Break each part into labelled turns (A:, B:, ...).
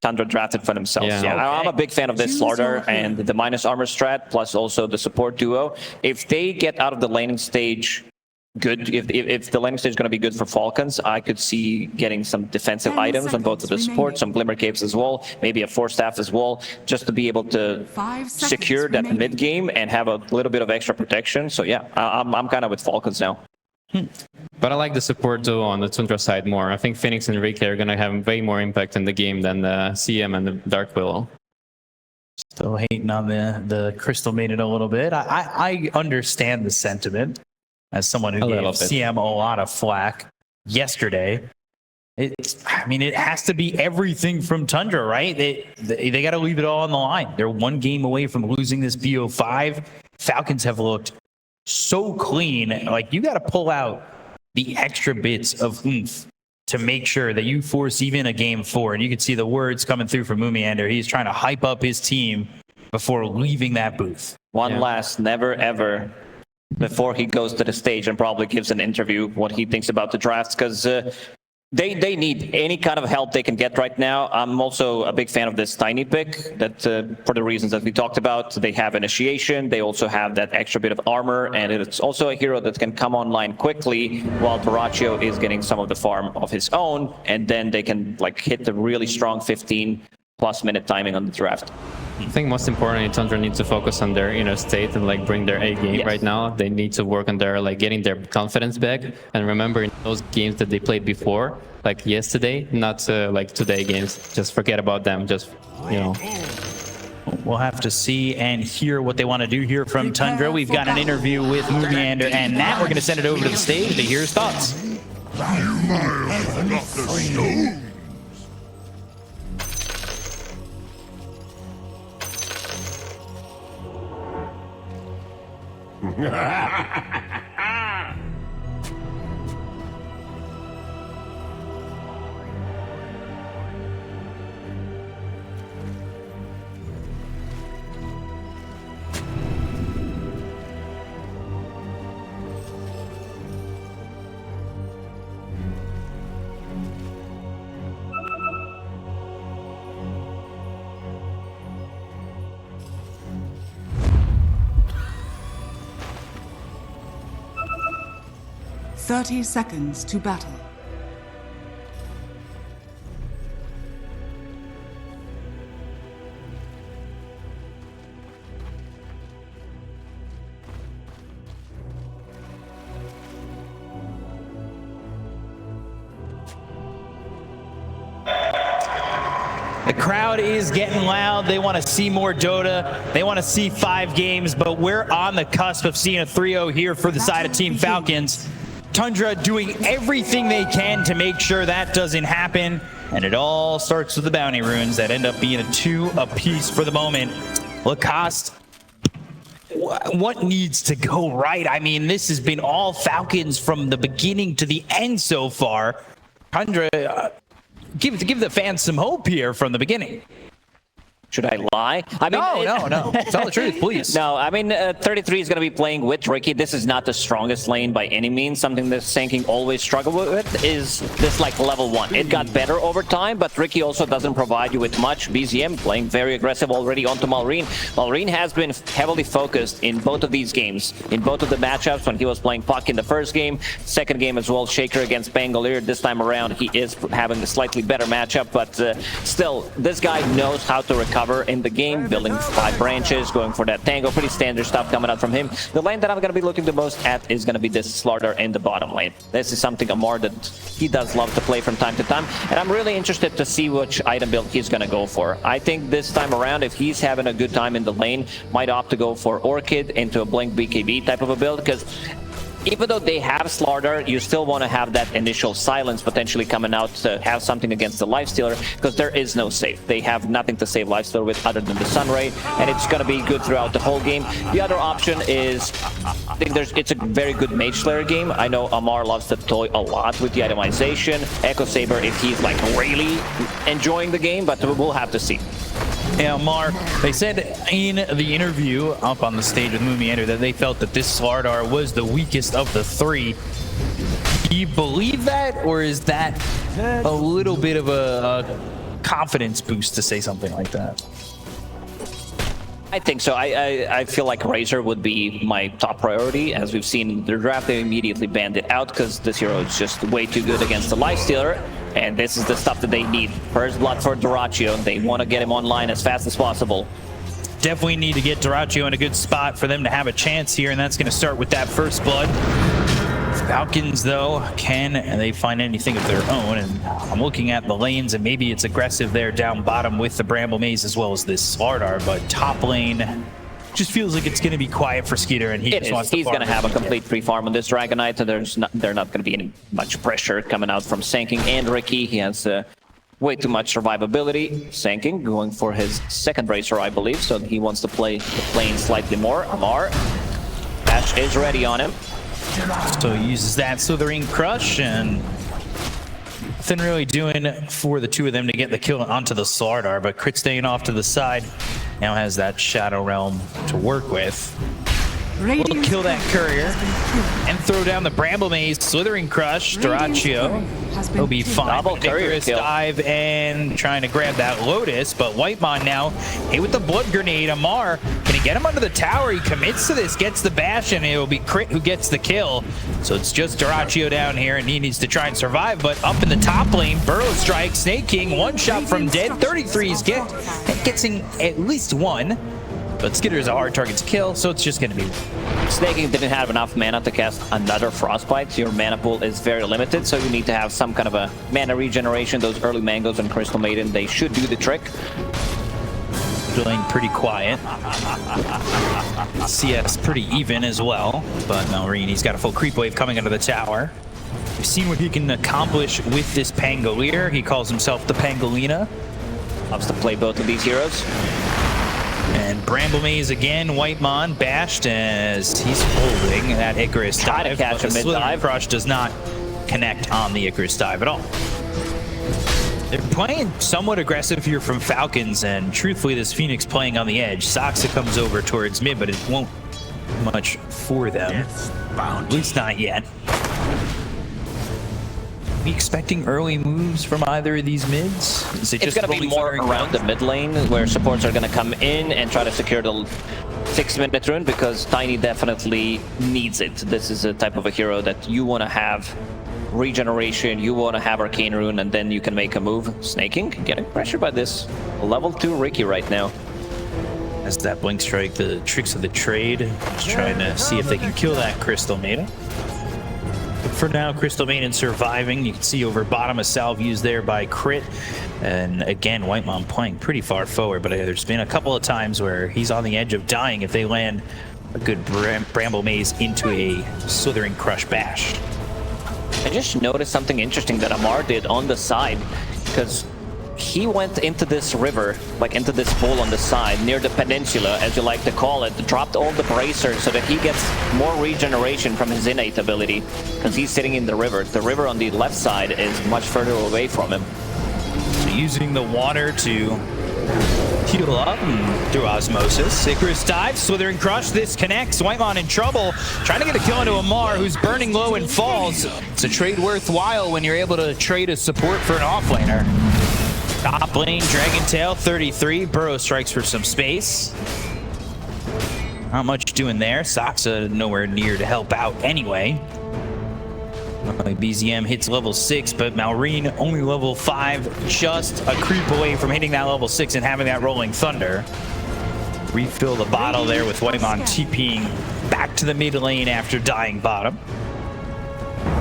A: Tundra drafted for themselves.
B: Yeah.
A: Yeah, I'm a big fan of this Slardar and the minus armor strat, plus also the support duo. If they get out of the laning stage good, if the laning stage is going to be good for Falcons, I could see getting some defensive items on both of the support, some Glimmer Capes as well, maybe a Force Staff as well, just to be able to secure that mid game and have a little bit of extra protection. So yeah, I'm kind of with Falcons now.
B: But I like the support duo on the Tundra side more. I think Phoenix and Ricky are going to have way more impact in the game than the CM and the Dark Willow.
C: Still hating on the Crystal Maiden a little bit. I understand the sentiment as someone who gave CM a lot of flack yesterday. I mean, it has to be everything from Tundra, right? They got to leave it all on the line. They're one game away from losing this BO5. Falcons have looked so clean. Like, you got to pull out the extra bits of oomph to make sure that you force even a game 4. And you can see the words coming through from Mumiander. He's trying to hype up his team before leaving that booth.
A: One last, never ever, before he goes to the stage and probably gives an interview what he thinks about the drafts, because they need any kind of help they can get right now. I'm also a big fan of this tiny pick that for the reasons that we talked about. They have initiation, they also have that extra bit of armor, and it's also a hero that can come online quickly while Doraccio is getting some of the farm of his own, and then they can like hit the really strong 15+ minute timing on the draft.
B: I think most importantly, Tundra needs to focus on their inner state and like bring their A game right now. They need to work on their like getting their confidence back. And remember, in those games that they played before, like yesterday, not like today games. Just forget about them. Just, you know.
C: We'll have to see and hear what they want to do here from Tundra. We've got an interview with Mumiander and Nat. We're going to send it over to the stage to hear his thoughts.
D: Thirty seconds to battle.
C: The crowd is getting loud. They want to see more Dota. They want to see 5 games, but we're on the cusp of seeing a 3-0 here for the side of Team Falcons. Tundra doing everything they can to make sure that doesn't happen. And it all starts with the bounty runes that end up being a 2 apiece for the moment. Lacoste, what needs to go right? I mean, this has been all Falcons from the beginning to the end so far. Tundra, give the fans some hope here from the beginning.
A: Should I lie? I mean,
C: no. Tell the truth, please.
A: No, I mean, 33 is going to be playing with Ricky. This is not the strongest lane by any means. Something that Sanking always struggled with is this, like, level 1. It got better over time, but Ricky also doesn't provide you with much. BZM playing very aggressive already onto Malrine. Malrine has been heavily focused in both of these games, in both of the matchups when he was playing Puck in the first game, second game as well, Shaker against Bangalore. This time around, he is having a slightly better matchup, but still, this guy knows how to recover in the game, building 5 branches, going for that tango, pretty standard stuff coming out from him. The lane that I'm going to be looking the most at is going to be this Slardar in the bottom lane. This is something Amar that he does love to play from time to time, and I'm really interested to see which item build he's going to go for. I think this time around, if he's having a good time in the lane, might opt to go for Orchid into a Blink BKB type of a build, because even though they have Slardar, you still want to have that initial silence potentially coming out to have something against the Lifestealer, because there is no save. They have nothing to save Lifestealer with other than the Sunray, and it's going to be good throughout the whole game. The other option is, I think it's a very good Mage Slayer game. I know Amar loves to toy a lot with the itemization. Echo Saber, if he's like really enjoying the game, but we'll have to see.
C: Yeah, Mar, they said in the interview up on the stage with Mumiander that they felt that this Slardar was the weakest of the 3. Do you believe that, or is that a little bit of a confidence boost to say something like that.
A: I think so. I feel like Razor would be my top priority. As we've seen in the draft, they immediately banned it out because this hero is just way too good against the Lifestealer. And this is the stuff that they need. First blood for Dyrachyo. They want to get him online as fast as possible.
C: Definitely need to get Dyrachyo in a good spot for them to have a chance here, and that's going to start with that first blood. Falcons, though, can they find anything of their own? And I'm looking at the lanes, and maybe it's aggressive there down bottom with the Bramble Maze as well as this Slardar, but top lane just feels like it's going to be quiet for Skeeter, and he just wants to
A: He's going to have a complete free farm on this Dragonite, so there's not going to be any much pressure coming out from Sanking and Ricky. He has way too much survivability. Sanking going for his second Bracer, I believe, so he wants to play the lane slightly more. Amar, Ash is ready on him.
C: So he uses that Slithering Crush, and nothing really doing for the two of them to get the kill onto the Slardar, but Crit staying off to the side now has that Shadow Realm to work with. We'll kill that Courier and throw down the Bramble Maze, Slithering Crush, Dyrachyo. He'll be fine.
A: Double Courier kill.
C: Dive and trying to grab that Lotus, but Whitemon now hit with the Blood Grenade. Amar, can he get him under the tower? He commits to this, gets the bash, and it'll be Crit who gets the kill. So it's just Dyrachyo down here, and he needs to try and survive, but up in the top lane, Burrow Strike, Snake King, one shot from dead. 33s gets in at least one. But Skitter is a hard target to kill, so it's just going to be...
A: Snaking didn't have enough mana to cast another Frostbite. Your mana pool is very limited, so you need to have some kind of a mana regeneration. Those early Mangoes and Crystal Maiden, they should do the trick.
C: Feeling pretty quiet. CS pretty even as well, but Malrine, he's got a full creep wave coming under the tower. We've seen what he can accomplish with this Pangolier. He calls himself the Pangolina.
A: Loves to play both of these heroes.
C: And Bramble Maze again, Whitemon bashed as he's holding that Icarus
A: Try
C: dive.
A: to catch a mid-dive.
C: Crush does not connect on the Icarus dive at all. They're playing somewhat aggressive here from Falcons, and truthfully, this Phoenix playing on the edge. Soxa comes over towards mid, but it won't much for them. At least not yet. Are we expecting early moves from either of these mids? Is
A: It's going to be more around the mid lane where supports are going to come in and try to secure the 6-minute rune, because Tiny definitely needs it. This is a type of a hero that you want to have regeneration, you want to have Arcane Rune, and then you can make a move. Snaking, getting pressured by this level 2 Ricky right now.
C: As that Blink Strike, the tricks of the trade, just trying to see if they can kill that Crystal Maiden. But for now, Crystal Maiden surviving. You can see over bottom a salve used there by Crit. And again, Whitemon playing pretty far forward, but there's been a couple of times where he's on the edge of dying if they land a good Bramble Maze into a Slithering Crush bash.
A: I just noticed something interesting that Amar did on the side, because he went into this river, like into this pool on the side, near the peninsula, as you like to call it, dropped all the bracers so that he gets more regeneration from his innate ability, because he's sitting in the river. The river on the left side is much further away from him.
C: So using the water to heal up through osmosis. Icarus dive, Slithering Crush, this connects. Whitemon in trouble, trying to get a kill into Amar, who's burning low and falls. It's a trade worthwhile when you're able to trade a support for an offlaner. Top lane, Dragon Tail, 33. Burrow strikes for some space. Not much doing there. Soxa nowhere near to help out anyway. BZM hits level 6, but Malrine only level 5, just a creep away from hitting that level 6 and having that Rolling Thunder. Refill the bottle there with Whitemon TPing back to the mid lane after dying bottom.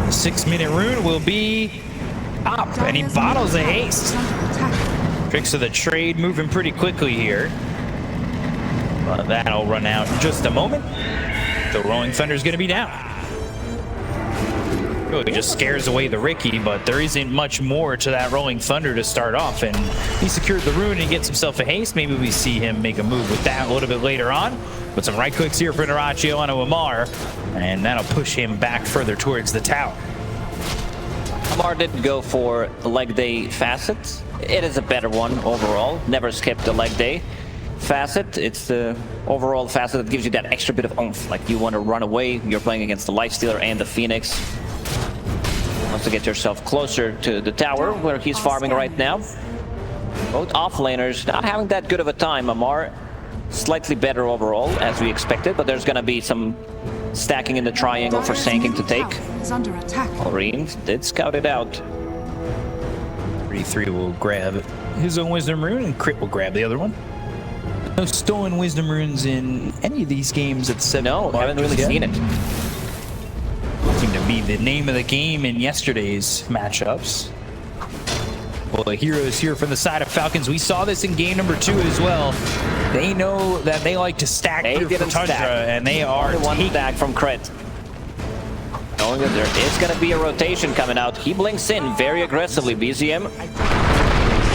C: 6-minute rune will be up, and he bottles a haste. Tricks of the trade moving pretty quickly here. But that'll run out in just a moment. The Rolling Thunder is going to be down. Really just scares away the Ricky, but there isn't much more to that Rolling Thunder to start off, and he secured the rune and he gets himself a haste. Maybe we see him make a move with that a little bit later on. But some right clicks here for Dyrachyo onto Amar, and that'll push him back further towards the tower.
A: Amar didn't go for the leg day facet. It is a better one overall. Never skip the leg day facet. It's the overall facet that gives you that extra bit of oomph. Like, you want to run away, you're playing against the Lifestealer and the Phoenix. Wants to get yourself closer to the tower where he's farming right now. Both off-laners not having that good of a time. Amar slightly better overall, as we expected, but there's going to be some stacking in the triangle for Sanking to take.
D: Is under attack.
A: Marine did scout it out.
C: 33 will grab his own Wisdom Rune, and Crit will grab the other one. No stolen Wisdom Runes in any of these games at the 7.
A: No, haven't really seen it.
C: Seemed to be the name of the game in yesterday's matchups. Well, the heroes here from the side of Falcons. We saw this in game number 2 as well. They know that they like to stack
A: They
C: for
A: didn't
C: Tundra,
A: stack.
C: and they are
A: One
C: taking
A: stack from Crit. Knowing that there is going to be a rotation coming out. He blinks in very aggressively. BZM.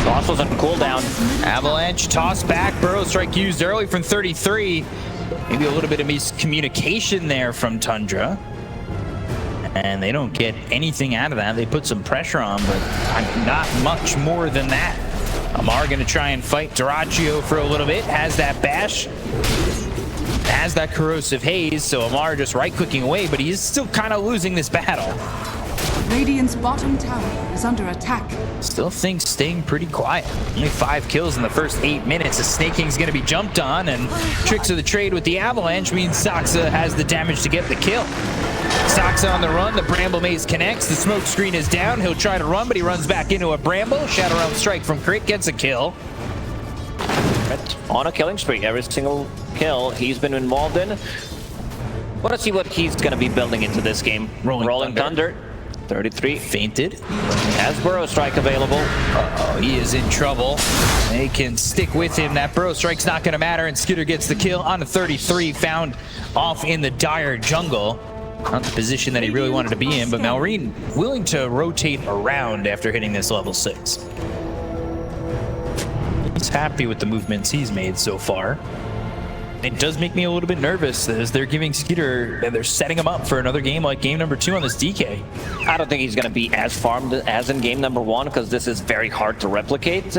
A: Toss was on cooldown.
C: Avalanche toss back. Burrow strike used early from 33. Maybe a little bit of miscommunication there from Tundra. And they don't get anything out of that. They put some pressure on, but not much more than that. Amar going to try and fight Dyrachyo for a little bit. Has that bash. Has that corrosive haze. So Amar just right-clicking away, but he is still kind of losing this battle.
D: Radiant's bottom tower is under attack.
C: Still thinks staying pretty quiet. Only 5 kills in the first 8 minutes. The Snake King's going to be jumped on, and tricks of the trade with the Avalanche means Saksa has the damage to get the kill. Saksa on the run. The Bramble Maze connects. The smoke screen is down. He'll try to run, but he runs back into a Bramble. Shadow Realm Strike from Crit gets a kill.
A: On a killing spree. Every single kill he's been involved in. Want to see what he's going to be building into this game. Rolling Thunder. 33.
C: Fainted.
A: Has Burrow Strike available.
C: Uh-oh, he is in trouble. They can stick with him. That Burrow Strike's not going to matter, and Skitter gets the kill on a 33, found off in the dire jungle. Not the position that he really wanted to be in, but Malrine willing to rotate around after hitting this level 6. He's happy with the movements he's made so far. It does make me a little bit nervous as they're giving Skeeter, and they're setting him up for another game like game number 2 on this DK.
A: I don't think he's going to be as farmed as in game number 1 because this is very hard to replicate.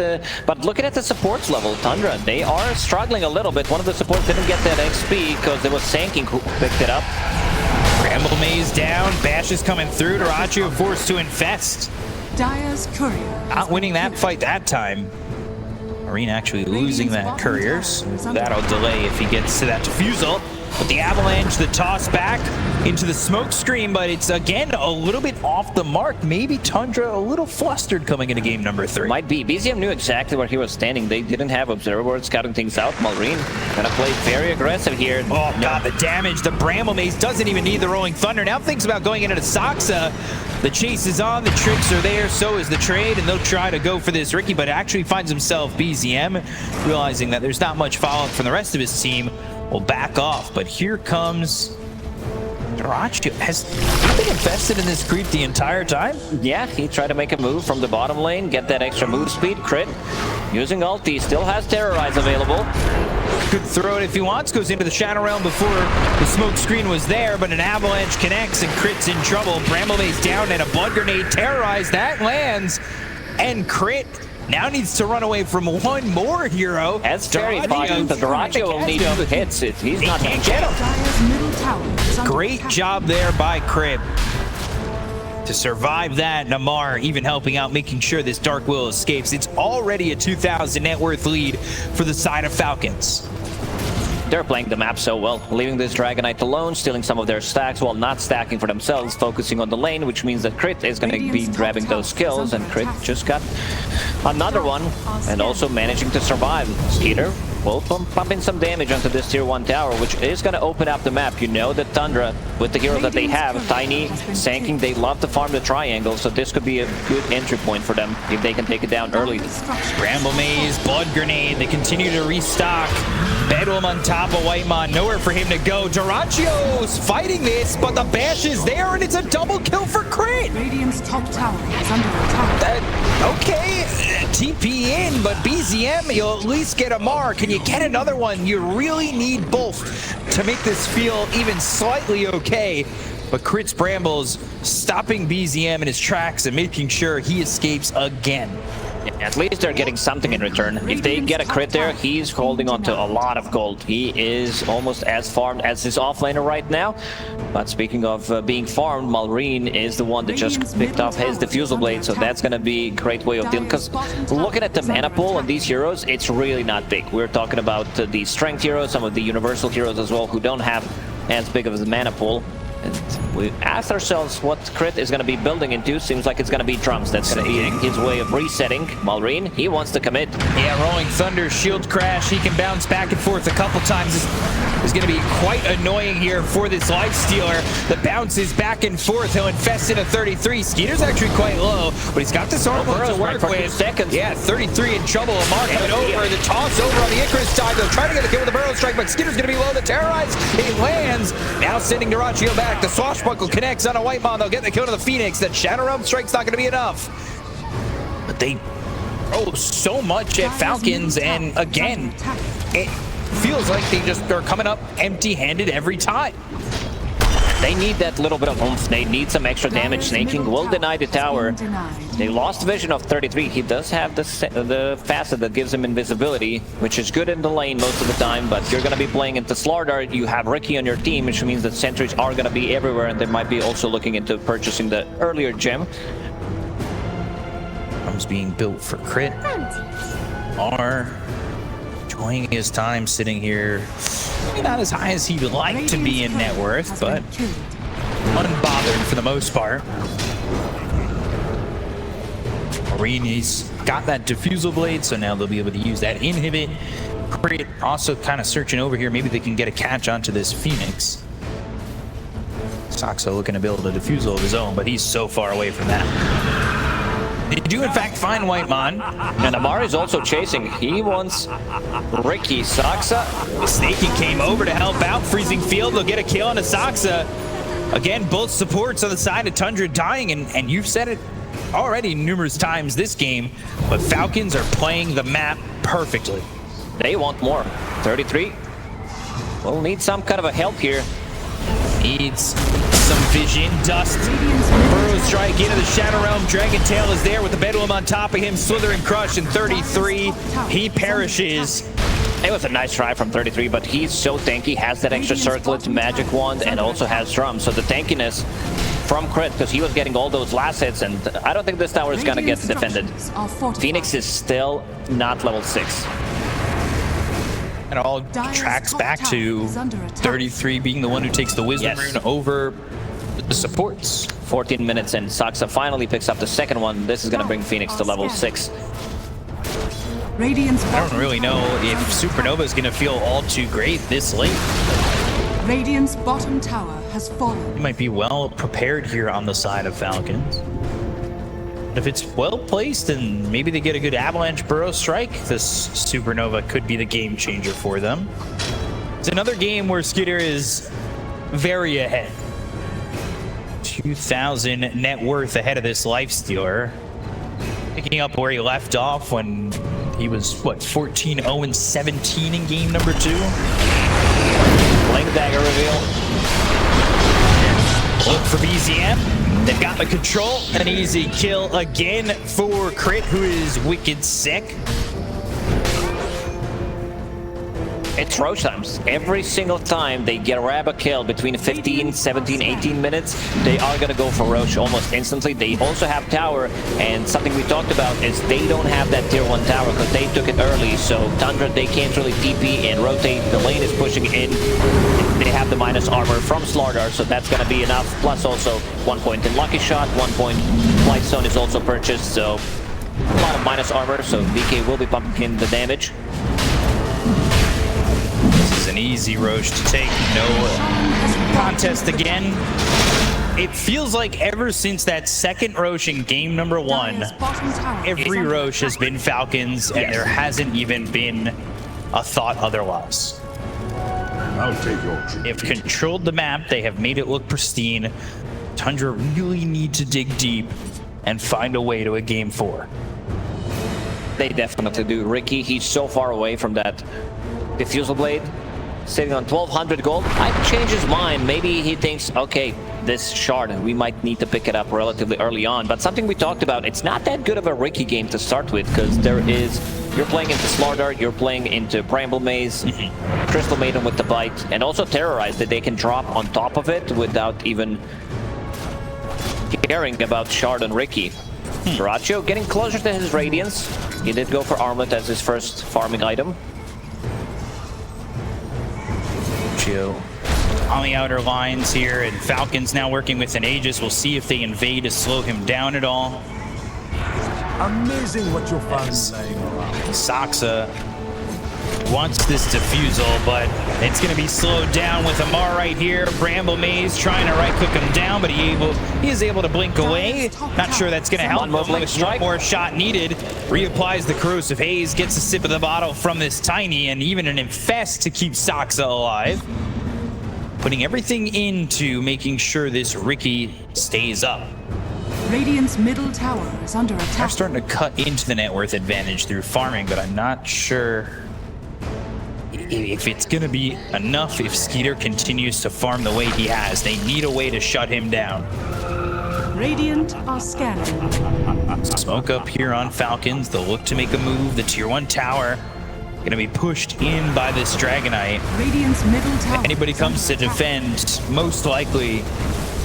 A: But looking at the supports level, Tundra, they are struggling a little bit. One of the supports didn't get that XP because it was Sanking who picked it up.
C: Bramble Maze down, Bash is coming through, Dyrachyo forced to infest.
D: Dire's courier.
C: Not winning that fight that time. Marine actually losing that couriers. That'll delay if he gets to that defusal. But the Avalanche, the toss back into the smoke screen, but it's again a little bit off the mark. Maybe Tundra a little flustered coming into game number 3.
A: Might be. BZM knew exactly where he was standing. They didn't have Observer Board scouting things out. Marine gonna play very aggressive here.
C: Oh god, the damage. The Bramble Maze doesn't even need the Rolling Thunder. Now thinks about going into the Saksa. The chase is on, the tricks are there, so is the trade, and they'll try to go for this Ricky, but actually finds himself BZM, realizing that there's not much follow-up from the rest of his team, will back off. But here comes Dyrachyo. Has he been invested in this creep the entire time?
A: Yeah, he tried to make a move from the bottom lane, get that extra move speed. Crit using ulti, still has Terrorize available.
C: Could throw it if he wants, goes into the Shadow Realm before the smoke screen was there, but an Avalanche connects and Crit's in trouble. Bramble Maze down and a Blood Grenade. Terrorize, that lands, and Crit now needs to run away from one more hero.
A: That's very fine. The Dyrachyo will need 2 hits. He's not going to get him.
D: Dire's middle tower is under
C: Great
D: attack.
C: job there by Crit to survive that. Namar even helping out, making sure this Dark Will escapes. It's already a 2,000 net worth lead for the side of Falcons.
A: They're playing the map so well, leaving this Dragonite alone, stealing some of their stacks while not stacking for themselves, focusing on the lane, which means that Crit is going to be grabbing those kills, and Crit just got another one, and also managing to survive. Skeeter will pump in some damage onto this tier 1 tower, which is going to open up the map. You know that Tundra, with the heroes that they have, Tiny, Sanking, they love to farm the triangle, so this could be a good entry point for them if they can take it down early.
C: Bramble Maze, Blood Grenade, they continue to restock. Bedlam on top of Whitemon, nowhere for him to go. Dyrachyo's fighting this, but the bash is there, and it's a double kill for Crit.
D: Radiant's top tower is under attack.
C: Okay, TP in, but BZM, you'll at least get a mark. Can you get another one? You really need both to make this feel even slightly okay. But Crit's Brambles stopping BZM in his tracks and making sure he escapes again.
A: At least they're getting something in return. If they get a crit there, he's holding on to a lot of gold. He is almost as farmed as his offlaner right now. But speaking of being farmed, Malrine is the one that just picked off his Diffusal Blade, so that's going to be a great way of dealing. Because looking at the mana pool on these heroes, it's really not big. We're talking about the strength heroes, some of the universal heroes as well, who don't have as big of a mana pool. And we asked ourselves what crit is going to be building into. Seems like it's going to be drums. That's going to be his way of resetting. Malrine, he wants to commit.
E: Yeah, Rolling Thunder, shield crash. He can bounce back and forth a couple times. This is going to be quite annoying here for this Lifestealer. The bounces back and forth. He'll infest in a 33. Skeeter's actually quite low, but he's got this armor to work with.
A: Seconds.
E: Yeah, 33 in trouble. Lamar coming over. The toss over on the Icarus side. They'll try to get a kill with the Burrow Strike, but Skeeter's going to be low. The Terrorize, he lands. Now sending Naratio back. The Swashbuckle connects on a White Mon. They'll get the kill to the Phoenix. That Shadow Realm Strike's not going to be enough. But they throw so much at Falcons, and again, it feels like they just are coming up empty-handed every time.
A: They need that little bit of oomph. They need some extra damage. Snaking will deny the tower. They lost vision of 33. He does have the facet that gives him invisibility, which is good in the lane most of the time, but you're going to be playing into Slardar. You have Ricky on your team, which means that sentries are going to be everywhere, and they might be also looking into purchasing the earlier gem.
C: Drums being built for crit. R enjoying his time sitting here. Maybe not as high as he'd like to be in net worth, but unbothered for the most part. Marini's got that Diffusal Blade, so now they'll be able to use that inhibit. Crit also kind of searching over here. Maybe they can get a catch onto this Phoenix. Saxo looking to build a Diffusal of his own, but he's so far away from that. They do, in fact, find White Mon.
A: And Amar is also chasing. He wants Ricky. Saxa.
E: Snaking came over to help out. Freezing Field. They'll get a kill on the Saxa. Again, both supports on the side of Tundra dying, and you've said it already numerous times this game, but Falcons are playing the map perfectly.
A: They want more. 33. We'll need some kind of a help here.
E: Needs some vision. Dust. Burrow Strike into the Shadow Realm. Dragon Tail is there with the Bedlam on top of him. Slither and Crush in 33. He perishes.
A: It was a nice try from 33, but he's so tanky, has that extra circlet, magic wand, and also has drum. So the tankiness from crit, because he was getting all those last hits, and I don't think this tower is going to get defended. Phoenix is still not level 6.
C: It all tracks back to 33 being the one who takes the Wisdom Rune over the supports.
A: 14 minutes and Saxa finally picks up the second one. This is going to bring Phoenix to level 6.
C: I don't really know if Supernova is going to feel all too great this late.
D: Radiant's bottom tower has fallen.
C: He might be well prepared here on the side of Falcons. If it's well placed and maybe they get a good Avalanche Burrow Strike, this Supernova could be the game changer for them. It's another game where Skitter is very ahead. 2,000 net worth ahead of this Lifestealer. Picking up where he left off when he was, what, 14-0-17 in game number 2?
A: Blink Dagger reveal.
E: Look for BZM. They've got the control. An easy kill again for Crit, who is wicked sick.
A: It's Roche times. Every single time they grab a kill between 15, 17, 18 minutes, they are going to go for Roche almost instantly. They also have tower, and something we talked about is they don't have that tier 1 tower because they took it early. So Tundra, they can't really TP and rotate. The lane is pushing in. They have the minus armor from Slardar, so that's going to be enough. Plus also 1 point in Lucky Shot, 1 point Light Stone is also purchased. So a lot of minus armor, so DK will be pumping in the damage.
C: This is an easy Roche to take. No contest again. It feels like ever since that second Roche in game number 1, every Roche has been Falcons, and there hasn't even been a thought otherwise.
F: I'll take your treat.
C: They've controlled the map. They have made it look pristine. Tundra really need to dig deep and find a way to a game 4.
A: They definitely do. Ricky, he's so far away from that Diffusal Blade. sitting on 1200 gold. Might change his mind. Maybe he thinks, okay, this shard, we might need to pick it up relatively early on. But something we talked about, it's not that good of a Ricky game to start with, because you're playing into Slaughter, you're playing into Bramble Maze, Crystal Maiden with the bite, and also Terrorize that they can drop on top of it without even caring about shard and Ricky. Dyrachyo getting closer to his Radiance. He did go for Armlet as his first farming item.
C: On the outer lines here, and Falcons now working with an Aegis. We'll see if they invade to slow him down at all.
F: Amazing what you'll find.
C: Saksa wants this defusal, but it's going to be slowed down with Amar right here. Bramble Maze trying to right-click him down, but he is able to blink away. Not sure that's going to help. One more shot needed. Reapplies the corrosive haze, gets a sip of the bottle from this Tiny, and even an infest to keep Saksa alive. Putting everything into making sure this Ricky stays up.
D: Radiant's middle tower is under attack.
C: They're starting to cut into the net worth advantage through farming, but I'm not sure if it's going to be enough if Skeeter continues to farm the way he has. They need a way to shut him down.
D: Radiant are scanning.
C: Smoke up here on Falcons. They'll look to make a move. The tier 1 tower going to be pushed in by this Dragonite.
D: Radiant's middle tower.
C: If anybody comes to defend, most likely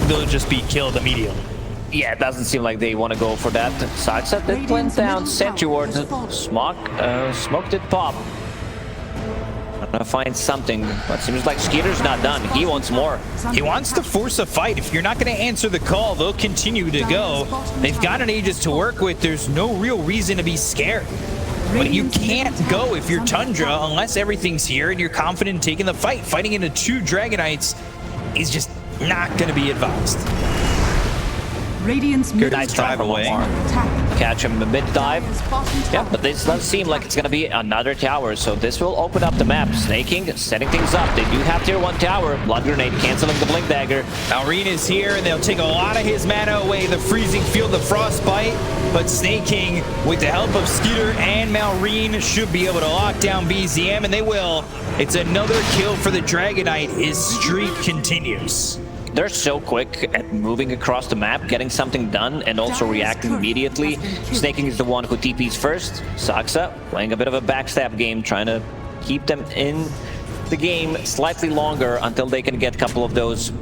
C: they'll just be killed immediately.
A: Yeah, it doesn't seem like they want to go for that. Sidestep that went down, sent towards it. Smoke did pop. I'm gonna find something, but seems like Skeeter's not done. He wants more.
C: He wants to force a fight. If you're not going to answer the call, they'll continue to go. They've got an Aegis to work with. There's no real reason to be scared. But you can't go if you're Tundra unless everything's here and you're confident in taking the fight. Fighting into 2 Dragonites is just not going to be advised.
D: Radiant's middle
A: Nice drive away.
D: attack.
A: Catch him a mid-dive. Yeah, but this does seem like it's going to be another tower, so this will open up the map. Snaking, setting things up. They do have tier 1 tower. Blood Grenade canceling the Blink Dagger.
C: Alreen is here, and they'll take a lot of his mana away. The Freezing Field, the Frostbite, but Snaking, with the help of Skeeter and Malreen, should be able to lock down BZM, and they will. It's another kill for the Dragonite. His streak continues.
A: They're so quick at moving across the map, getting something done, and also reacting immediately. Snaking is the one who TPs first. Saksa playing a bit of a backstab game, trying to keep them in the game slightly longer until they can get a couple of those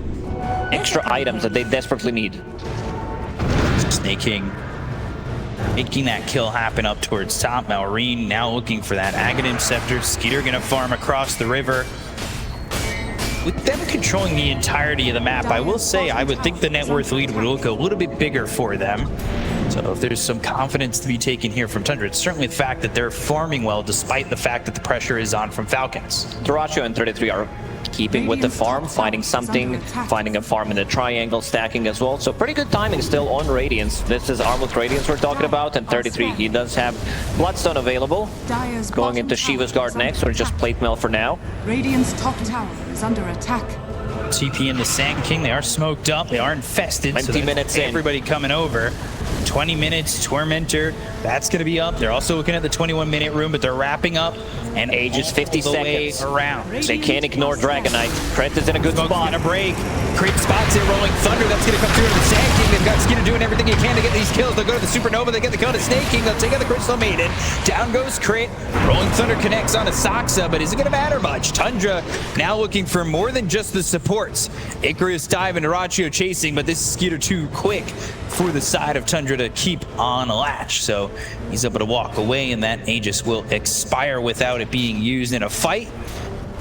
A: extra items that they desperately need.
C: Snaking making that kill happen up towards top. Malreen now looking for that Aghanim Scepter. Skeeter gonna farm across the river. With them controlling the entirety of the map, I will say I would think the net worth lead would look a little bit bigger for them. So if there's some confidence to be taken here from Tundra, it's certainly the fact that they're farming well despite the fact that the pressure is on from Falcons.
A: Dyrachyo and 33 are keeping with the farm, finding something, finding a farm in the triangle, stacking as well. So pretty good timing still on Radiance. This is Armlet Radiance we're talking about, and 33, he does have Bloodstone available. Going into Shiva's Guard next, or just Plate Mail for now.
D: Radiant's top tower is under attack.
C: TP in the Sand King, they are smoked up, they are infested.
A: 20 minutes in.
C: Everybody coming over. 20 minutes, Tormentor, that's going to be up. They're also looking at the 21-minute room, but they're wrapping up. And
A: Aegis 50 seconds.
C: Around.
A: They can't ignore Dragonite. Krent is in a good spot.
C: Gonna break. Crit spots it, Rolling Thunder. That's gonna come through to the Sand King. They've got Skeeter doing everything he can to get these kills. They'll go to the Supernova. They get the kill to Snaking. They'll take out the Crystal Maiden. Down goes Crit. Rolling Thunder connects onto Saksa, but is it gonna matter much? Tundra now looking for more than just the supports. Icarus dive and Dyrachyo chasing, but this is Skeeter too quick for the side of Tundra to keep on a latch. So he's able to walk away, and that Aegis will expire without it being used in a fight.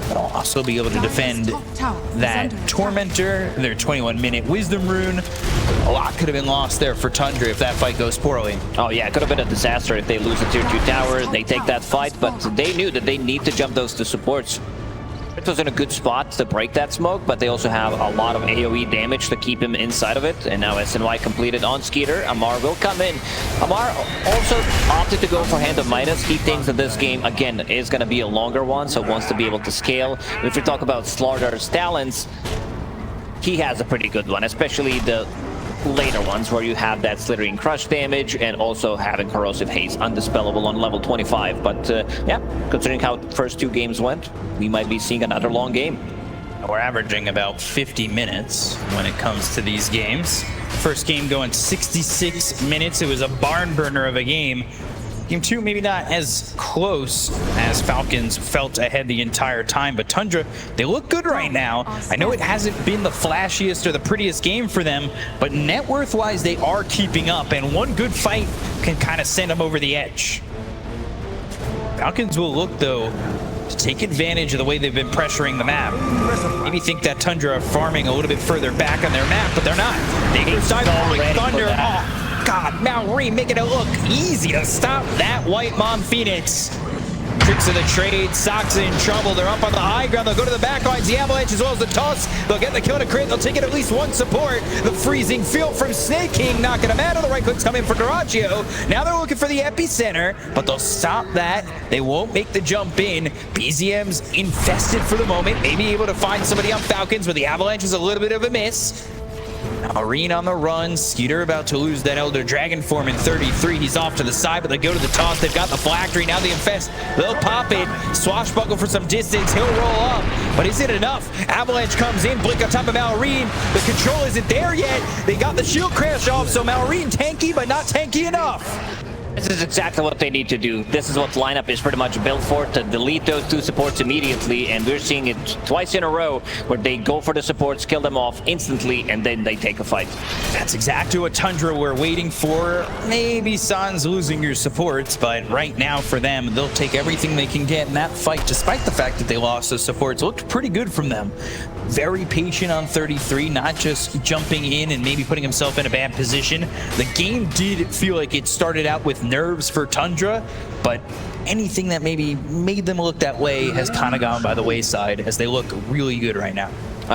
C: But I'll also be able to defend that Tormentor, their 21-minute Wisdom Rune. A lot could have been lost there for Tundra if that fight goes poorly.
A: Oh yeah, it could have been a disaster if they lose the tier 2 tower. They take that fight, but they knew that they need to jump those to supports. It was in a good spot to break that smoke, but they also have a lot of AoE damage to keep him inside of it. And now SNY completed on Skeeter. Amar will come in. Amar also opted to go for Hand of Midas. He thinks that this game, again, is going to be a longer one, so wants to be able to scale. If we talk about Slaughter's talents, he has a pretty good one, especially the later ones where you have that slithering crush damage and also having corrosive haze undispellable on level 25. But yeah, considering how first 2 games went, we might be seeing another long game.
C: We're averaging about 50 minutes when it comes to these games. First game going 66 minutes. It was a barn burner of a game. Game 2, maybe not as close as Falcons felt ahead the entire time, but Tundra, they look good right now. I know it hasn't been the flashiest or the prettiest game for them, but net worth-wise, they are keeping up, and one good fight can kind of send them over the edge. Falcons will look, though, to take advantage of the way they've been pressuring the map. Maybe think that Tundra are farming a little bit further back on their map, but they're not. They go Thunder. Oh, God, Malrine making it look easy to stop that White Mom Phoenix. Tricks of the trade, Sox in trouble. They're up on the high ground. They'll go to the back lines, the Avalanche as well as the toss. They'll get the kill to crit. They'll take it at least one support. The freezing field from Snake King knocking him out. The right clicks come in for Duraccio. Now they're looking for the epicenter, but they'll stop that. They won't make the jump in. BZM's infested for the moment. Maybe able to find somebody on Falcons, but the Avalanche is a little bit of a miss. Arene on the run. Skeeter about to lose that Elder Dragon form in 33. He's off to the side, but they go to the toss. They've got the Phylactery. Now they infest. They'll pop it. Swashbuckle for some distance. He'll roll up. But is it enough? Avalanche comes in. Blink on top of Malrine. The control isn't there yet. They got the shield crash off, so Malrine tanky, but not tanky enough.
A: This is exactly what they need to do. This is what lineup is pretty much built for, to delete those 2 supports immediately, and we're seeing it twice in a row where they go for the supports, kill them off instantly, and then they take a fight.
C: That's exactly what Tundra we're waiting for. Maybe Sans losing your supports, but right now for them, they'll take everything they can get in that fight, despite the fact that they lost those supports. It looked pretty good from them. Very patient on 33, not just jumping in and maybe putting himself in a bad position. The game did feel like it started out with nerves for Tundra, but anything that maybe made them look that way has kind of gone by the wayside as they look really good right now.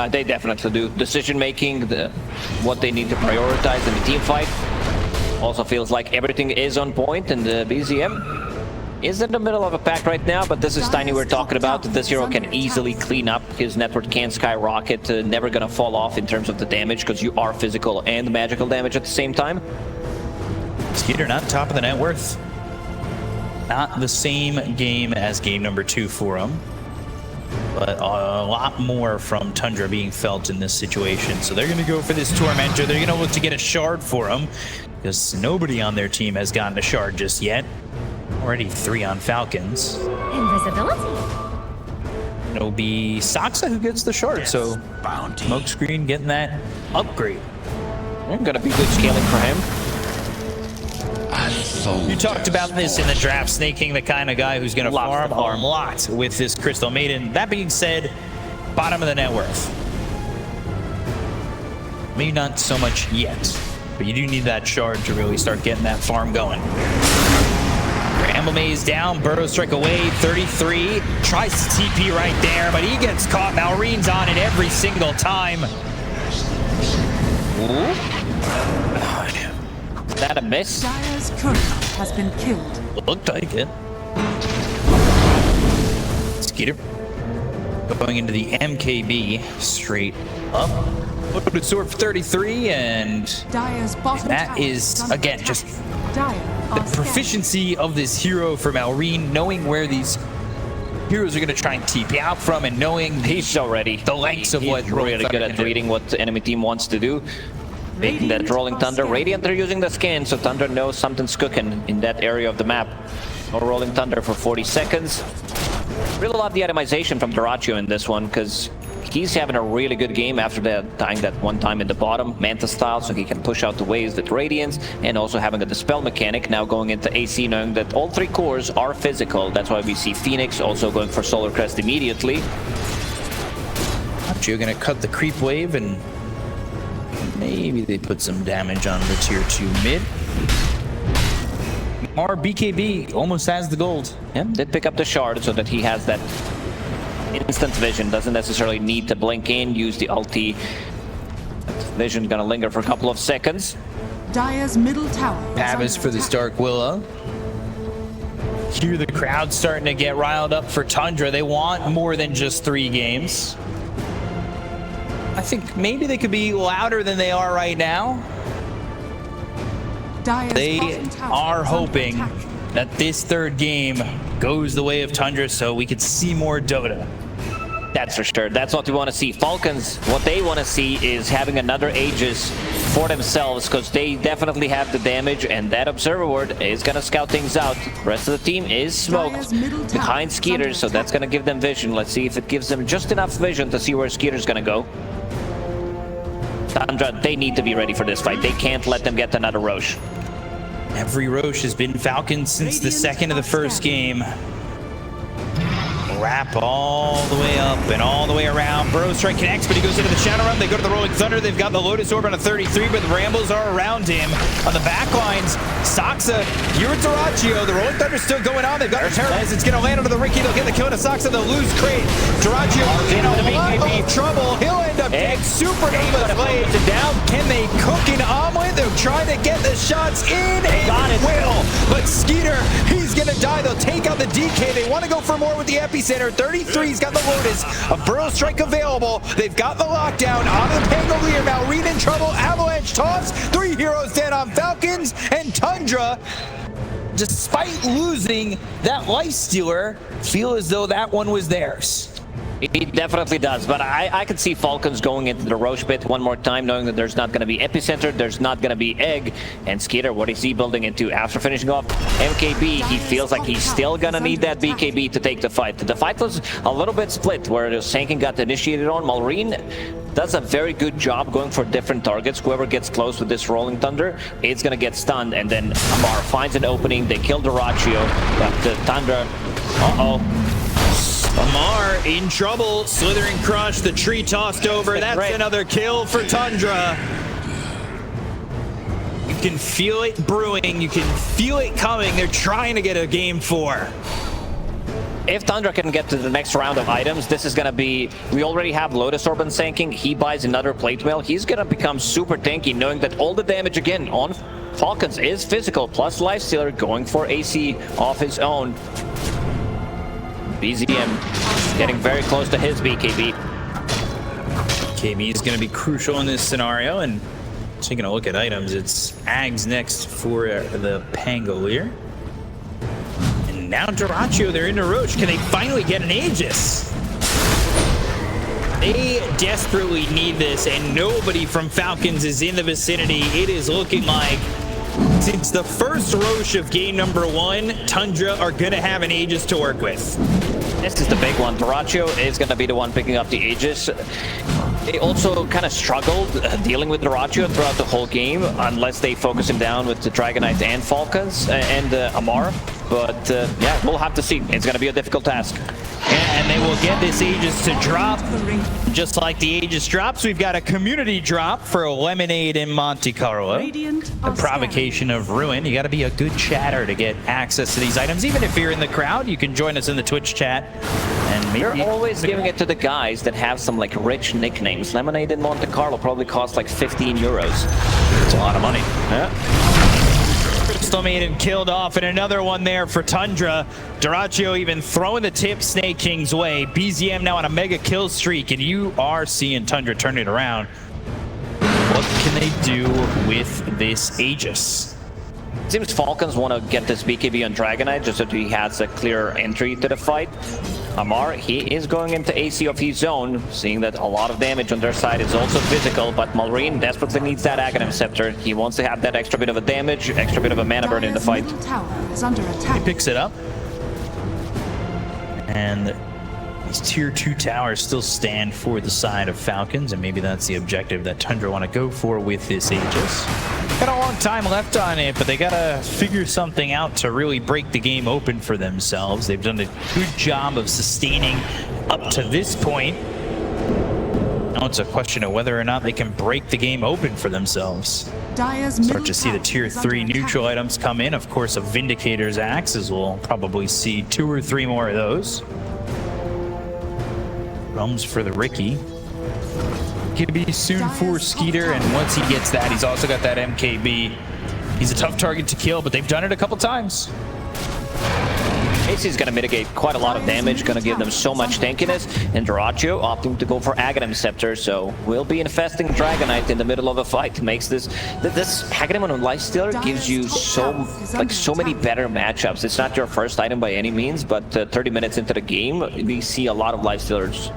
A: They definitely do. Decision making, what they need to prioritize in the team fight. Also feels like everything is on point, and the BZM is in the middle of a pack right now, but this is Tiny we're talking about. This hero can easily clean up. His net worth can skyrocket, never gonna fall off in terms of the damage, because you are physical and magical damage at the same time.
C: Skeeter not top of the net worth. Not the same game as game number 2 for him, but a lot more from Tundra being felt in this situation. So they're going to go for this Tormentor. They're going to look to get a shard for him, because nobody on their team has gotten a shard just yet. Already 3 on Falcons.
G: Invisibility.
C: It'll be Saxa who gets the shard, so Smokescreen getting that upgrade.
A: Gonna be good scaling for him.
C: You talked about this in the draft, Snake King, the kind of guy who's going to farm a lot with this Crystal Maiden. That being said, bottom of the net worth. Maybe not so much yet, but you do need that shard to really start getting that farm going. Bramble Maze down, Burrow Strike away, 33. Tries to TP right there, but he gets caught. Malrine's on it every single time.
A: Ooh. Is that a miss?
D: Dire's courier has been killed.
C: Looked like it. Skeeter going into the MKB straight up. Loaded sword for 33, and
D: Dire's bottom
C: that is, again, just the
D: Dire
C: proficiency of this hero for Malrine, knowing where these heroes are going to try and TP out from, and knowing
A: He's so ready.
C: the lengths of what
A: He's really good at reading what the enemy team wants to do. Making that Rolling Thunder. Radiant, they're using the scan, so Thunder knows something's cooking in that area of the map. No Rolling Thunder for 40 seconds. Really love the itemization from Duraccio in this one, because he's having a really good game after dying that one time in the bottom, Manta style, so he can push out the waves with Radiance, and also having a Dispel mechanic, now going into AC, knowing that all 3 cores are physical. That's why we see Phoenix also going for Solar Crest immediately.
C: You're going to cut the creep wave, and maybe they put some damage on the tier 2 mid. Our BKB almost has the gold.
A: Yeah, did pick up the shard so that he has that instant vision. Doesn't necessarily need to blink in, use the ulti. That vision gonna linger for a couple of seconds.
D: Dire's middle tower.
C: Pavis for this Dark Willow. Here the crowd starting to get riled up for Tundra. They want more than just 3 games. I think maybe they could be louder than they are right now.
D: Dire's
C: They
D: bottom tower
C: are
D: is under
C: hoping
D: attack.
C: that this third game goes the way of Tundra so we could see more Dota.
A: That's for sure. That's what we want to see. Falcons, what they want to see is having another Aegis for themselves, because they definitely have the damage, and that Observer Ward is going to scout things out. The rest of the team is smoked behind Skeeter, so that's going to give them vision. Let's see if it gives them just enough vision to see where Skeeter's going to go. Tundra, they need to be ready for this fight. They can't let them get another Roche.
C: Every Roche has been Falcons since the second of the first game. Wrap all the way up and all the way around. Burrow Strike connects, but he goes into the Shadow Realm. They go to the Rolling Thunder. They've got the Lotus Orb on a 33, but the Rambles are around him. On the back lines, Soxa, here with Dyrachyo. The Rolling Thunder's still going on. They've got their Terrorize. It's going to land onto the Ricky. They'll get the kill to Soxa. They'll lose Crate. Dyrachyo in a lot of trouble. He'll end up getting Supernova Blade down. Can they cook an omelet? They're trying to get the shots in, and it will. But Skeeter, he's going to die. They'll take out the DK. They want to go for more with the Epicenter. 33's got the Lotus, a Burrow Strike available. They've got the lockdown on the Pangolier. Malrine in trouble. Avalanche toss. 3 heroes dead on Falcons, and Tundra, despite losing that Lifestealer, feel as though that one was theirs.
A: He definitely does, but I could see Falcons going into the Roche pit one more time, knowing that there's not going to be Epicenter, there's not going to be Egg, and Skeeter, what is he building into? After finishing off MKB, he feels like he's still going to need that BKB to take the fight. The fight was a little bit split, where the Sanking got initiated on. Malrine does a very good job going for different targets. Whoever gets close with this Rolling Thunder is going to get stunned, and then Amar finds an opening. They kill Dyrachyo, but Tundra,
E: Amar in trouble. Slithering Crush, the tree tossed over. That's another kill for Tundra. You can feel it brewing. You can feel it coming. They're trying to get a game 4.
A: If Tundra can get to the next round of items, this is going to be... We already have Lotus Orb and Sanking. He buys another Plate Mail. He's going to become super tanky, knowing that all the damage, again, on Falcons is physical, plus Lifestealer going for AC off his own. BZM getting very close to his BKB.
C: KB is going to be crucial in this scenario, and taking a look at items, it's Ags next for the Pangolier. And now Dyrachyo, they're into Roche. Can they finally get an Aegis? They desperately need this, and nobody from Falcons is in the vicinity. It is looking like, since the first Roche of game number 1, Tundra are going to have an Aegis to work with.
A: This is the big one. Dyrachyo is going to be the one picking up the Aegis. They also kind of struggled dealing with Dyrachyo throughout the whole game, unless they focus him down with the Dragonite and Falcons and Amar. But yeah, we'll have to see. It's going to be a difficult task.
C: And they will get this Aegis to drop. Just like the Aegis drops, we've got a community drop for Lemonade in Monte Carlo. The provocation of Ruin. You got to be a good chatter to get access to these items. Even if you're in the crowd, you can join us in the Twitch chat. And maybe
A: you're always giving it to the guys that have some like rich nicknames. Lemonade in Monte Carlo probably costs like 15 euros. It's a lot of money. Yeah.
C: Crystal Maiden killed off, and another one there for Tundra. Dyrachyo even throwing the tip Snake King's way. BZM now on a mega kill streak, and you are seeing Tundra turn it around. What can they do with this Aegis?
A: It seems Falcons want to get this BKB on Dragonite just so he has a clear entry to the fight. Amar, he is going into AC of his own, seeing that a lot of damage on their side is also physical, but Malrine desperately needs that Aghanim Scepter. He wants to have that extra bit of a damage, extra bit of a mana burn in the fight.
C: He picks it up. And these tier 2 towers still stand for the side of Falcons, and maybe that's the objective that Tundra want to go for with this Aegis. Got a long time left on it, but they got to figure something out to really break the game open for themselves. They've done a good job of sustaining up to this point. Now it's a question of whether or not they can break the game open for themselves. Start to see the tier 3 neutral items come in. Of course, a Vindicator's Axes will probably see 2 or 3 more of those. Realms for the Ricky. Could be soon for Skeeter, and once he gets that, he's also got that MKB. He's a tough target to kill, but they've done it a couple times.
A: AC is going to mitigate quite a lot of damage, going to give them so much tankiness, and Dyrachyo opting to go for Aghanim Scepter, so will be infesting Dragonite in the middle of a fight. Makes this Aghanim on Lifestealer gives you so many better matchups. It's not your first item by any means, but 30 minutes into the game, we see a lot of Lifestealers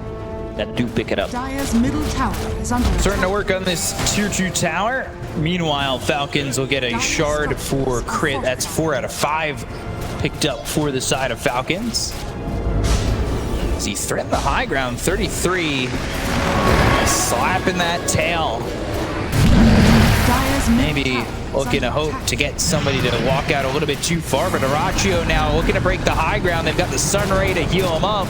A: that do pick it up.
D: Dire's middle tower is under
E: Starting to work on this tier 2 tower. Meanwhile, Falcons will get a shard for crit. That's 4 out of 5 picked up for the side of Falcons. As he threatened the high ground, 33. Slapping that tail. Maybe looking to hope to get somebody to walk out a little bit too far, but Dyrachyo now looking to break the high ground. They've got the Sunray to heal him up.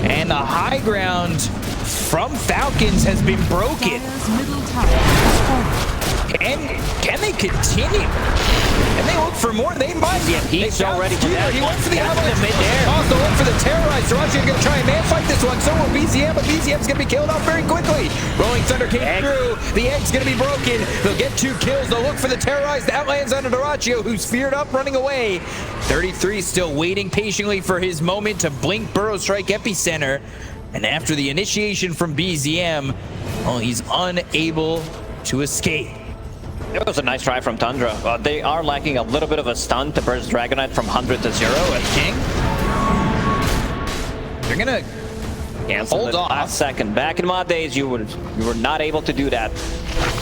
E: And the high ground from Falcons has been broken.
D: Dire's middle tower has fallen.
E: Can they continue? And they look for more. They might.
A: Yeah, he's so ready for that.
E: He went for the
A: That's
E: avalanche.
A: the mid-air.
E: Also look for the terrorize. Dyrachyo going to try and man fight this one. So will BZM, but BZM's going to be killed off very quickly. Rolling Thunder came through. The egg's going to be broken. They'll get 2 kills. They'll look for the terrorize. That lands on Dyrachyo, who's feared up, running away. 33 still waiting patiently for his moment to blink Burrow Strike Epicenter. And after the initiation from BZM, well, he's unable to escape.
A: It was a nice try from Tundra. They are lacking a little bit of a stun to burst Dragonite from 100 to 0.
E: King. They're gonna
A: Cancel
E: hold
A: it
E: off.
A: last second. Back in my days, you were not able to do that.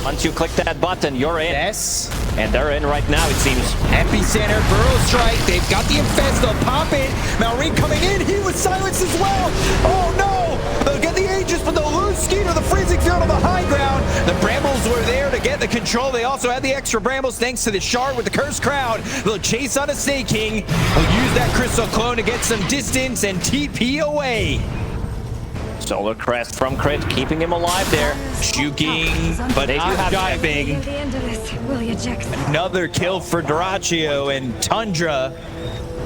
A: Once you click that button, you're in.
E: Yes.
A: And they're in right now, it seems.
E: Epicenter, Burrow Strike. They've got the infest. They'll pop it. Malrine coming in. He was silenced as well. Oh no! They'll get the Aegis, but they'll lose Skeeter. The freezing field on the high ground. The Brambles were there to get the control. They also had the extra Brambles thanks to the shard with the Cursed Crowd. They'll chase on a Snake King. They'll use that Crystal Clone to get some distance and TP away.
A: Solar Crest from Crit, keeping him alive there.
E: Juking, but
A: They do
E: not
A: have
E: diving.
G: The end of this, will you, Jackson?
E: Another kill for Dyrachyo, and Tundra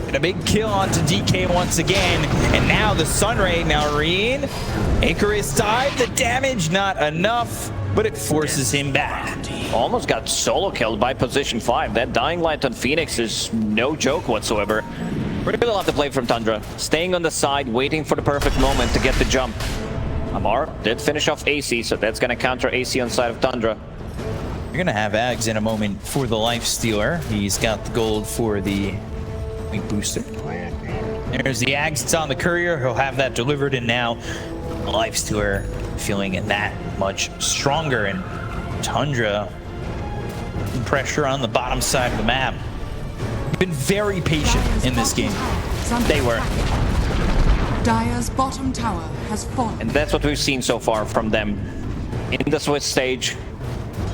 E: and a big kill onto DK once again. And now the Sunray, Malrine. Icarus dive, the damage not enough, but it forces him back.
A: Almost got solo killed by position 5. That Dying Light on Phoenix is no joke whatsoever. Really love the play from Tundra. Staying on the side, waiting for the perfect moment to get the jump. Amar did finish off AC, so that's going to counter AC on side of Tundra.
E: You're going to have Ags in a moment for the Life Stealer. He's got the gold for the Wing Booster. There's the Ags. It's on the Courier. He'll have that delivered, and now the Life Stealer feeling that much stronger. And Tundra, pressure on the bottom side of the map. Been very patient in this game.
A: They were.
D: Dire's bottom tower has fallen.
A: And that's what we've seen so far from them in the Swiss stage,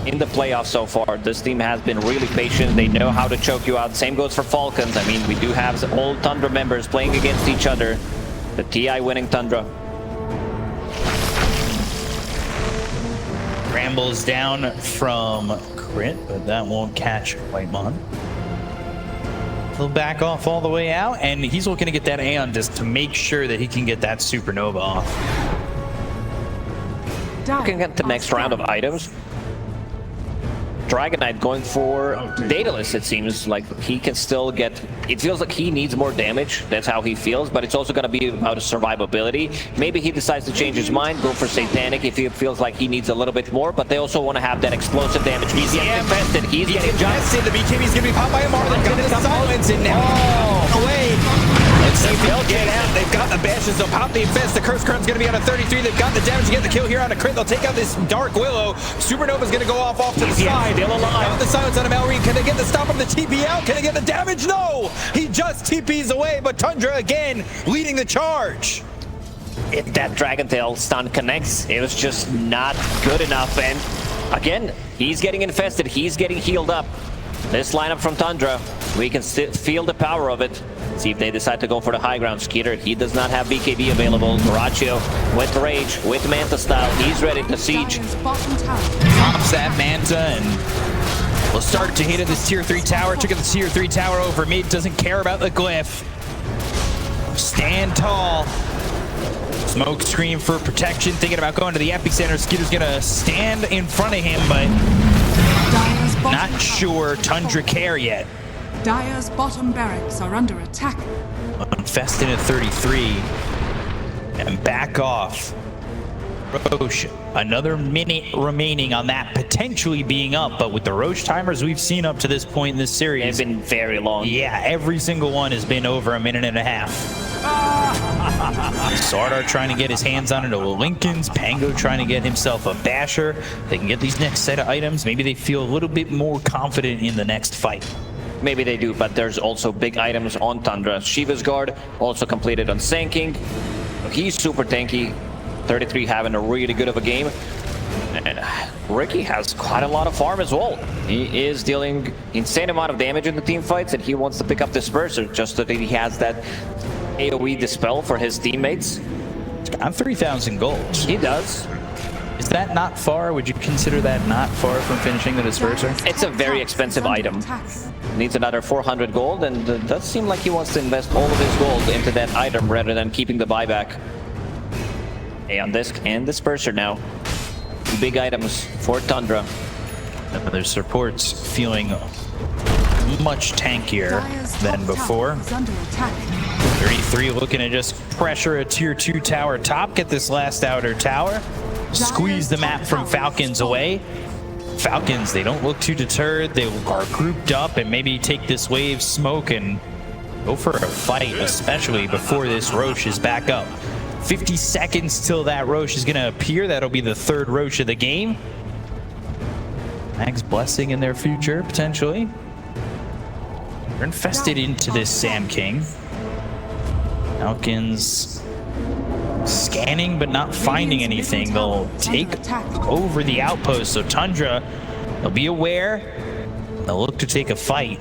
A: in the playoffs so far. This team has been really patient. They know how to choke you out. Same goes for Falcons. I mean, we do have all Tundra members playing against each other. The TI winning Tundra.
E: Brambles down from Crit, but that won't catch Whitemon. He'll back off all the way out, and he's looking to get that Aeon Disc to make sure that he can get that Supernova off.
A: Looking at the next round of items. Dragonite going for Daedalus, it seems like he can still get... It feels like he needs more damage. That's how he feels, but it's also going to be about his survivability. Maybe he decides to change his mind, go for Satanic if he feels like he needs a little bit more, but they also want to have that explosive damage. He's invested. He's getting
E: invested. The BKB's going to be popped by Amar. They've got the silence in now. Away. They've got the bashes. They'll pop the infest. The Curse Crown's going to be on a 33. They've got the damage to get the kill here on a Crit. They'll take out this Dark Willow. Supernova's going to go off to the side.
A: Still alive.
E: Got the silence on a Malrine. Can they get the stop of the TP out? Can they get the damage? No! He just TPs away, but Tundra again leading the charge.
A: If that Dragon Tail stun connects, it was just not good enough. And again, he's getting infested. He's getting healed up. This lineup from Tundra, we can still feel the power of it. See if they decide to go for the high ground. Skeeter, he does not have BKB available. Dyrachyo with Rage, with Manta style. He's ready to siege.
D: Dire's bottom tower.
E: Pops that Manta and will start to hit at this tier 3 tower. Took at the tier 3 tower over mid. Doesn't care about the glyph. Stand tall. Smoke screen for protection. Thinking about going to the epicenter. Skeeter's gonna stand in front of him, but
D: Dire's bottom
E: not sure Tundra care yet.
D: Dire's bottom barracks are under attack.
C: Infested at 33. And back off. Roche, another minute remaining on that potentially being up, but with the Roche timers we've seen up to this point in this series,
A: They've been very long.
C: yeah, every single one has been over a minute and a half. Sardar trying to get his hands on it to Lincoln's, Pango trying to get himself a basher. They can get these next set of items. Maybe they feel a little bit more confident in the next fight.
A: Maybe they do, but there's also big items on Tundra. Shiva's guard also completed on Sanking. He's super tanky. 33 having a really good of a game. And Ricky has quite a lot of farm as well. He is dealing insane amount of damage in the team fights, and he wants to pick up Disperser just so that he has that AoE dispel for his teammates.
C: I'm 3,000 gold.
A: He does.
C: Is that not far? Would you consider that not far from finishing the Disperser?
A: It's a very expensive item. Needs another 400 gold, and it does seem like he wants to invest all of his gold into that item rather than keeping the buyback. Aeon Disc and Disperser now. Big items for Tundra.
C: Their support's feeling much tankier than before. 33 looking to just pressure a tier 2 tower top, get this last outer tower, squeeze the map from Falcons away. Falcons, they don't look too deterred. They are grouped up and maybe take this wave smoke and go for a fight, especially before this Roche is back up. 50 seconds till that Roche is going to appear. That'll be the third Roche of the game. Mag's blessing in their future, potentially. They're infested into this Sam King. Falcons scanning but not finding anything. They'll take over the outpost. So Tundra, they'll be aware. They'll look to take a fight.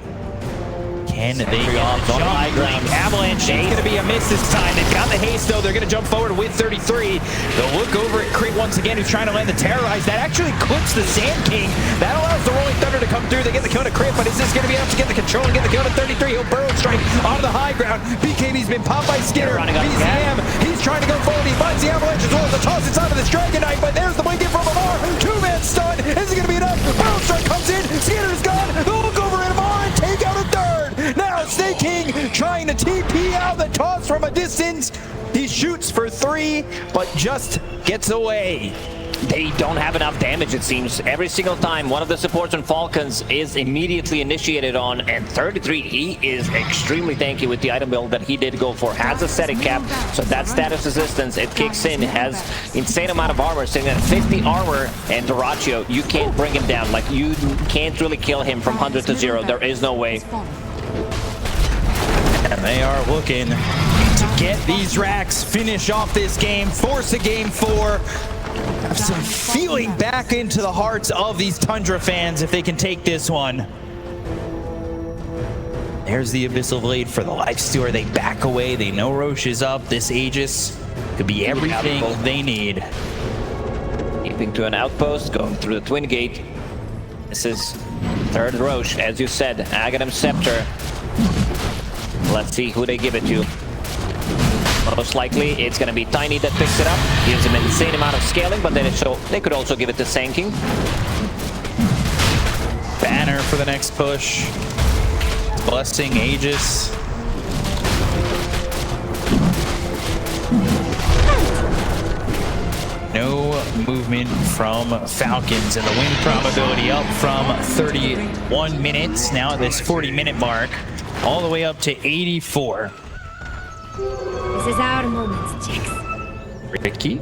C: Can they off on the high ground? Avalanche is going to be a miss this time. They've got the haste though. They're going to jump forward with 33. They'll look over at Crit once again, who's trying to land the Terrorize. That actually clips the Sand King. That allows the Rolling Thunder to come through. They get the kill to Crit, but is this going to be enough to get the control and get the kill to 33? He'll burrow strike onto the high ground. BKB's been popped by Skinner. BZM, he's trying to go forward. He finds the Avalanche as well as the toss inside of this Dragon Knight, but there's the blink in from Amar. Two-man stun. Is it going to be enough? Burrow strike comes in. Skinner's gone. They'll look over at Amar and take out a third. Now Snake King trying to TP out the toss from a distance. He shoots for 3, but just gets away.
A: They don't have enough damage, it seems. Every single time one of the supports on Falcons is immediately initiated on, and 33, he is extremely tanky with the item build that he did go for. Has a setting cap, so that status resistance, it kicks in, has insane amount of armor, sitting at 50 armor, and Dyrachyo, you can't bring him down. Like, you can't really kill him from 100 to 0. There is no way.
C: And they are looking to get these racks, finish off this game, force a game 4. Have some feeling back into the hearts of these Tundra fans if they can take this one. There's the Abyssal Blade for the lifesteal. They back away. They know Roche is up. This Aegis could be everything they need.
A: Keeping to an outpost, going through the Twin Gate. This is third Roche, as you said. Aghanim Scepter. Let's see who they give it to. Most likely, it's going to be Tiny that picks it up. Gives him an insane amount of scaling, but then they could also give it to Sanking.
C: Banner for the next push. Blessing, Aegis. No movement from Falcons, and the win probability up from 31 minutes, now at this 40-minute mark, all the way up to 84.
G: This is our moment, Jax.
C: Ricky?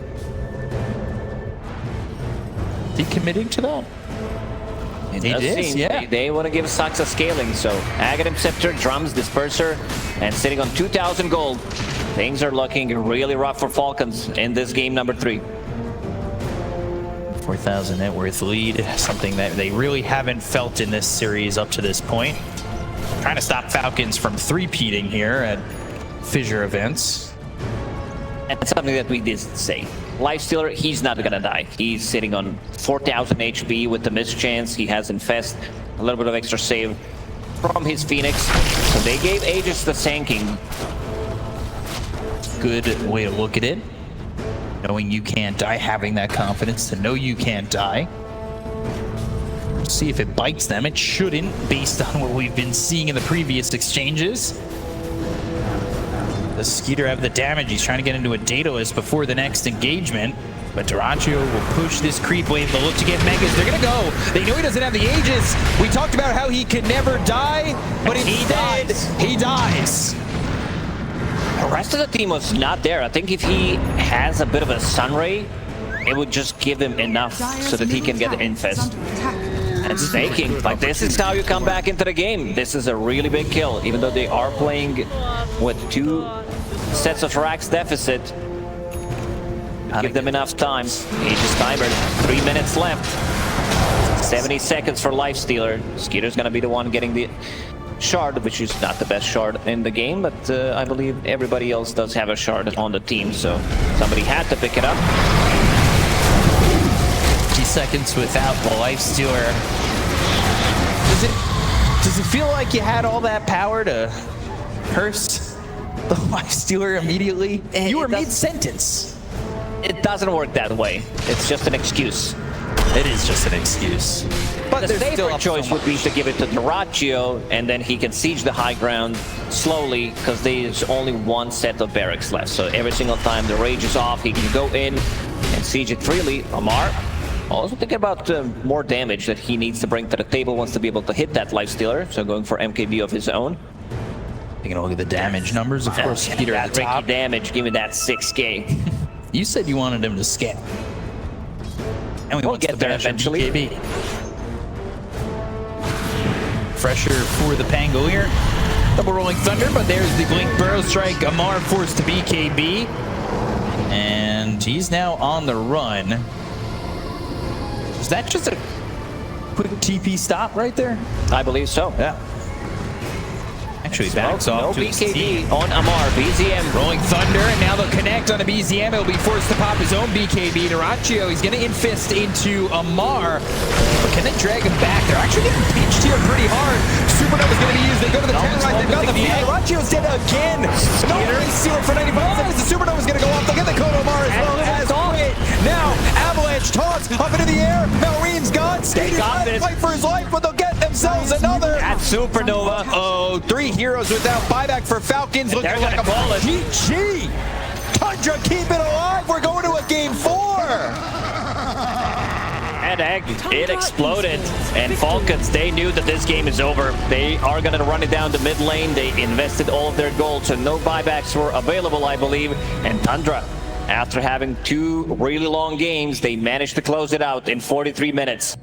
C: Is he committing to that?
A: It does seem they want to give Saxa scaling, so Aghanim Scepter, Drums, Disperser, and sitting on 2,000 gold. Things are looking really rough for Falcons in this game number 3.
C: 4,000 net worth lead, something that they really haven't felt in this series up to this point. Trying to stop Falcons from three-peating here at Fissure events.
A: And something that we did say. Lifestealer, he's not gonna die. He's sitting on 4,000 HP with the mischance. He has Infest, a little bit of extra save from his Phoenix. So they gave Aegis the Sanking.
C: Good way to look at it. Knowing you can't die, having that confidence to know you can't die. See if it bites them. It shouldn't, based on what we've been seeing in the previous exchanges. the Skeeter have the damage. He's trying to get into a Daedalus before the next engagement. But Duraccio will push this creep wave. They'll look to get Megas. They're going to go. They know he doesn't have the Aegis. We talked about how he can never die, but instead, he dies.
A: The rest of the team was not there. I think if he has a bit of a Sunray, it would just give him enough so that he can get the infest. And staking, like this is how you come back into the game. This is a really big kill, even though they are playing with 2 sets of racks deficit. Give them enough time. Aegis timer, 3 minutes left. 70 seconds for Lifestealer. Skeeter's gonna be the one getting the shard, which is not the best shard in the game, but I believe everybody else does have a shard on the team, so somebody had to pick it up.
C: 50 seconds without the Lifestealer. Does it feel like you had all that power to curse the Lifestealer immediately? You were mid-sentence.
A: It doesn't work that way. It's just an excuse.
C: It is just an excuse.
A: But the safer choice would be to give it to Duraccio, and then he can siege the high ground slowly, because there's only 1 set of barracks left. So every single time the rage is off, he can go in and siege it freely. Amar also thinking about more damage that he needs to bring to the table, wants to be able to hit that Lifestealer, so going for MKB of his own.
C: Taking a look at the damage numbers, of course. Skeeter at the top.
A: Damage, give me that 6K.
C: You said you wanted him to scale. And
A: we'll get there eventually.
C: BKB. Pressure for the Pangolier. Double rolling thunder, but there's the Blink Burrow Strike. Amar forced to BKB. And he's now on the run. Is that just a quick TP stop right there?
A: I believe so.
C: Yeah. Actually backs off
A: no BKB on Amar. BZM
E: rolling thunder, and now they'll connect on a BZM. He'll be forced to pop his own BKB. Duraccio, he's going to infist into Amar. But can they drag him back? They're actually getting pinched here pretty hard. Supernova's going to be used. They go to the terrorize. They've got the field. Duracio's dead again. No race stealer for 95 seconds. The Supernova's going to go off. They'll get the code Amar as well as quit. Now, Avalanche toss up into the air. Marines gone. They got this. Fight for his life, but they'll get themselves another.
A: At Supernova.
E: Oh, 3 heroes without buyback for Falcons. Looking like a ball of GG. Tundra, keep it alive. We're going to a game 4.
A: And egg, it exploded. And Falcons, they knew that this game is over. They are going to run it down the mid lane. They invested all of their gold, so no buybacks were available, I believe. And Tundra, after having 2 really long games, they managed to close it out in 43 minutes.